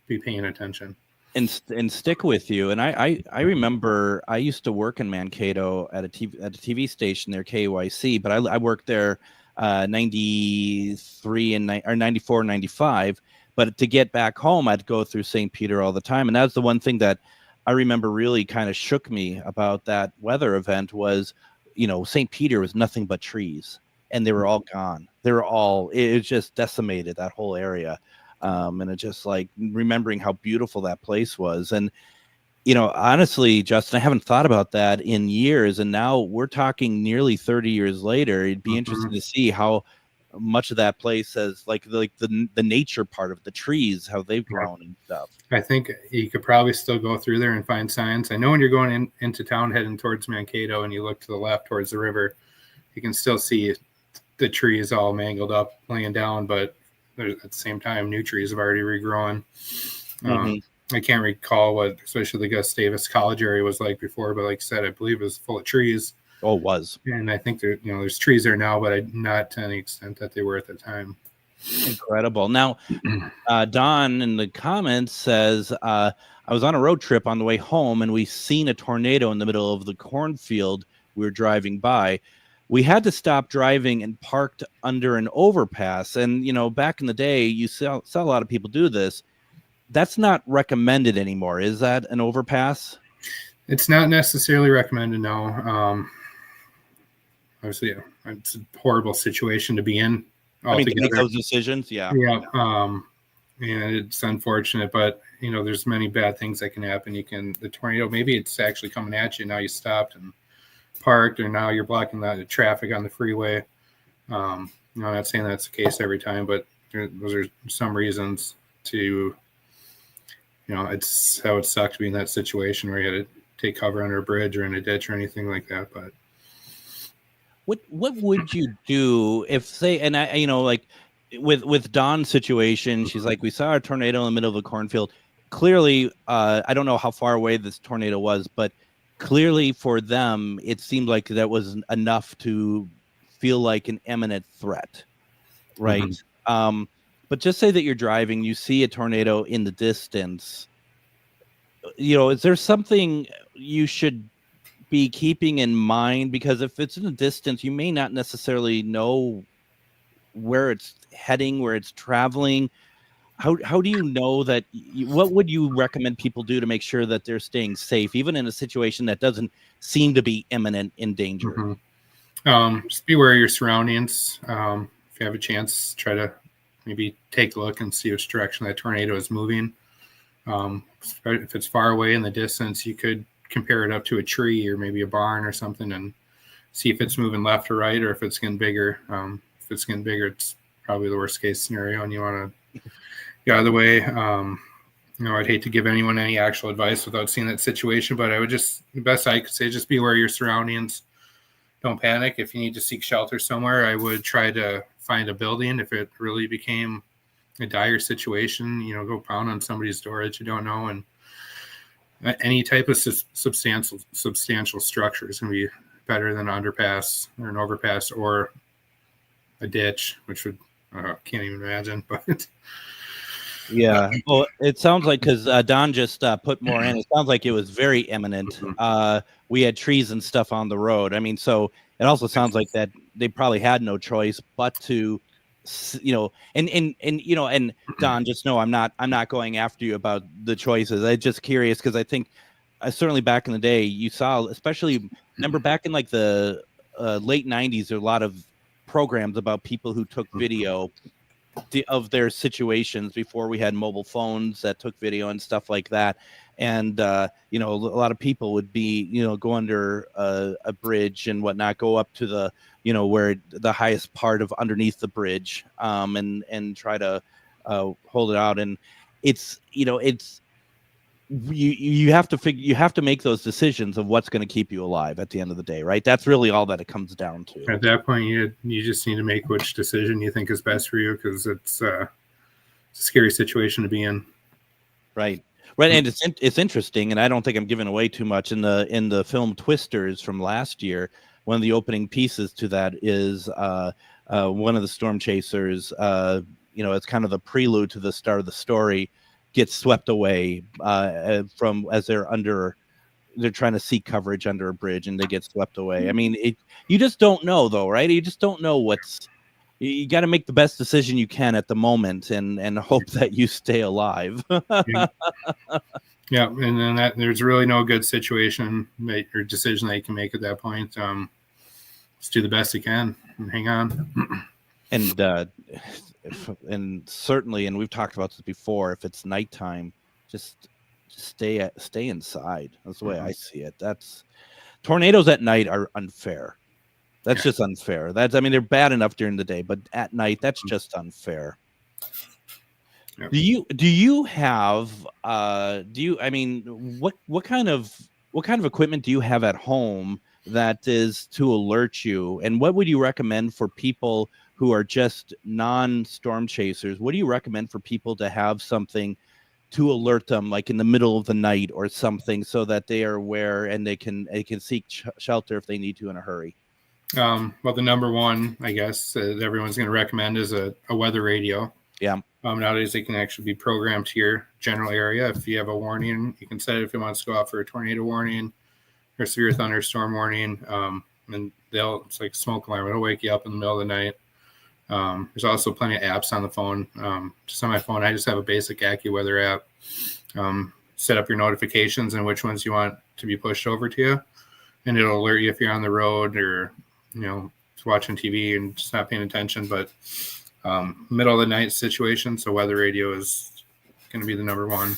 be paying attention. And stick with you. And I remember I used to work in Mankato at a TV station there, KYC, but I worked there 93 or 94, 95. But to get back home, I'd go through St. Peter all the time. And that's the one thing that I remember really kind of shook me about that weather event was, St. Peter was nothing but trees, and they were all gone. It just decimated that whole area. And it just like remembering how beautiful that place was. And, honestly, Justin, I haven't thought about that in years. And now we're talking nearly 30 years later. It'd be interesting to see how much of that place has like the nature part of the trees, how they've grown and stuff. I think you could probably still go through there and find signs. I know when you're going into town heading towards Mankato and you look to the left towards the river, you can still see the trees all mangled up laying down, but at the same time new trees have already regrown. I can't recall what especially the Gustavus College area was like before, but like I said, I believe it was full of trees. Oh, it was. And I think there's trees there now, but not to any extent that they were at the time. Incredible. Now, Don in the comments says, I was on a road trip on the way home, and we seen a tornado in the middle of the cornfield we were driving by. We had to stop driving and parked under an overpass. And, back in the day, you saw a lot of people do this. That's not recommended anymore. Is that an overpass? It's not necessarily recommended, no. Obviously, it's a horrible situation to be in. I mean, to make those decisions, yeah. And it's unfortunate, but there's many bad things that can happen. The tornado, maybe it's actually coming at you. Now you stopped and parked, or now you're blocking the traffic on the freeway. I'm not saying that's the case every time, but those are some reasons to, it's how it sucked to be in that situation where you had to take cover under a bridge or in a ditch or anything like that. But what would you do if, say, and I, like with Dawn's situation, she's like, we saw a tornado in the middle of a cornfield. clearly, I don't know how far away this tornado was, but clearly for them, it seemed like that was enough to feel like an imminent threat, right? But just say that you're driving, you see a tornado in the distance. Is there something you should be keeping in mind? Because if it's in the distance, you may not necessarily know where it's heading, where it's traveling. How do you know that? What would you recommend people do to make sure that they're staying safe, even in a situation that doesn't seem to be imminent in danger? Just be aware of your surroundings. If you have a chance, try to maybe take a look and see which direction that tornado is moving. If it's far away in the distance, you could compare it up to a tree or maybe a barn or something and see if it's moving left or right, or if it's getting bigger. If it's getting bigger, it's probably the worst case scenario, and you want to get out of the way. I'd hate to give anyone any actual advice without seeing that situation, but the best I could say, just be aware of your surroundings. Don't panic. If you need to seek shelter somewhere, I would try to find a building. If it really became a dire situation, go pound on somebody's door that you don't know. And any type of substantial structure is going to be better than an underpass or an overpass or a ditch, which would, can't even imagine, but yeah. Well, it sounds like, because Don just put more in, it sounds like it was very imminent. We had trees and stuff on the road. I mean, so it also sounds like that they probably had no choice but to, and Don, just know I'm not going after you about the choices. I'm just curious, because I think certainly back in the day, you saw, especially, remember back in like the late 90s, there were a lot of programs about people who took video of their situations before we had mobile phones that took video and stuff like that. And, a lot of people would be, go under a bridge and whatnot, go up to the, where the highest part of underneath the bridge, and try to hold it out. And it's, you have to make those decisions of what's going to keep you alive at the end of the day, right? That's really all that it comes down to. At that point, you just need to make which decision you think is best for you, because it's a scary situation to be in. Right. And it's interesting, and I don't think I'm giving away too much. In the film Twisters from last year, one of the opening pieces to that is one of the storm chasers. It's kind of the prelude to the start of the story, gets swept away from as they're trying to seek coverage under a bridge, and they get swept away. I mean, you just don't know, though, right? You just don't know you got to make the best decision you can at the moment and hope that you stay alive. Yeah. And then there's really no good situation or decision that you can make at that point. Just do the best you can and hang on. And certainly, and we've talked about this before, if it's nighttime, just stay inside. That's the way I see it. Tornadoes at night are unfair. That's just unfair. They're bad enough during the day, but at night, that's just unfair. Yep. Do you have what kind of equipment do you have at home that is to alert you? And what would you recommend for people who are just non-storm chasers? What do you recommend for people to have something to alert them, like in the middle of the night or something, so that they are aware and they can seek shelter if they need to in a hurry? Well, the number one, I guess, that everyone's going to recommend is a weather radio. Yeah. Nowadays, they can actually be programmed to your general area. If you have a warning, you can set it if it wants to go out for a tornado warning or severe thunderstorm warning. And it's like a smoke alarm. It'll wake you up in the middle of the night. There's also plenty of apps on the phone. Just on my phone, I just have a basic AccuWeather app. Set up your notifications and which ones you want to be pushed over to you. And it'll alert you if you're on the road or, watching TV and just not paying attention. But middle of the night situation, so weather radio is going to be the number one.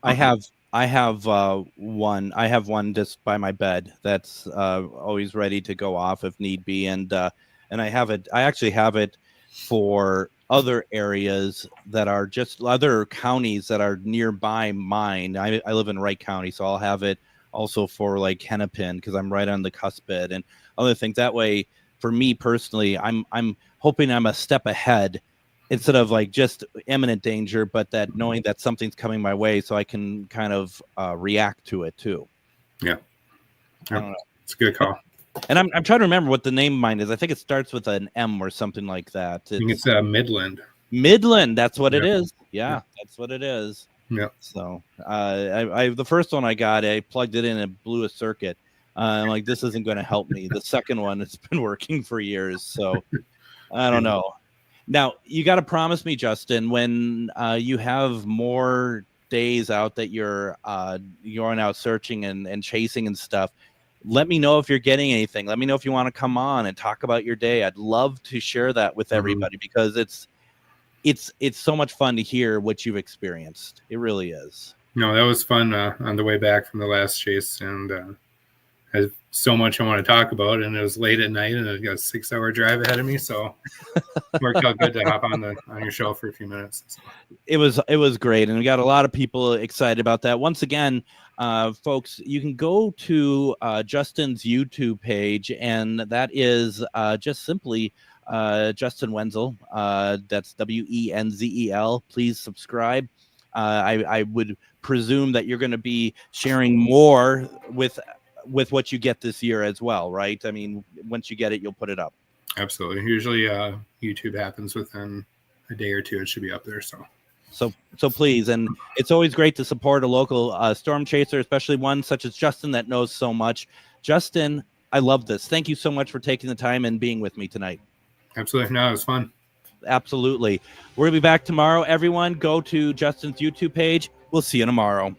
I have one. I have one just by my bed that's always ready to go off if need be, and I have it. I actually have it for other areas that are just other counties that are nearby mine. I live in Wright County, so I'll have it also for like Hennepin because I'm right on the cusp bed and other things. That way, for me personally, I'm hoping I'm a step ahead instead of like just imminent danger, but that knowing that something's coming my way, so I can kind of react to it too. Yeah, it's a good call. And I'm trying to remember what the name of mine is. I think it starts with an M or something like that. I think it's Midland. Midland, that's what it is. Yeah, that's what it is. Yeah. So I the first one I got, I plugged it in and blew a circuit. I'm like, this isn't going to help me. The second one, it's been working for years. So I don't know. Now, you got to promise me, Justin, when you have more days out that you're going out searching and chasing and stuff, let me know if you're getting anything. Let me know if you want to come on and talk about your day. I'd love to share that with everybody because it's so much fun to hear what you've experienced. It really is. No, that was fun on the way back from the last chase, and has so much I want to talk about, and it was late at night, and I got a 6-hour drive ahead of me, so it worked out good to hop on your show for a few minutes. So. It was great, and we got a lot of people excited about that. Once again, folks, you can go to Justin's YouTube page, and that is just simply Justin Wenzel. That's Wenzel. Please subscribe. I would presume that you're going to be sharing more with what you get this year as well, right? I mean, once you get it, you'll put it up. Absolutely. Usually YouTube happens within a day or two. It should be up there. So please. And it's always great to support a local storm chaser, especially one such as Justin that knows so much. Justin, I love this. Thank you so much for taking the time and being with me tonight. Absolutely. No, it was fun. Absolutely. We're going to be back tomorrow. Everyone, go to Justin's YouTube page. We'll see you tomorrow.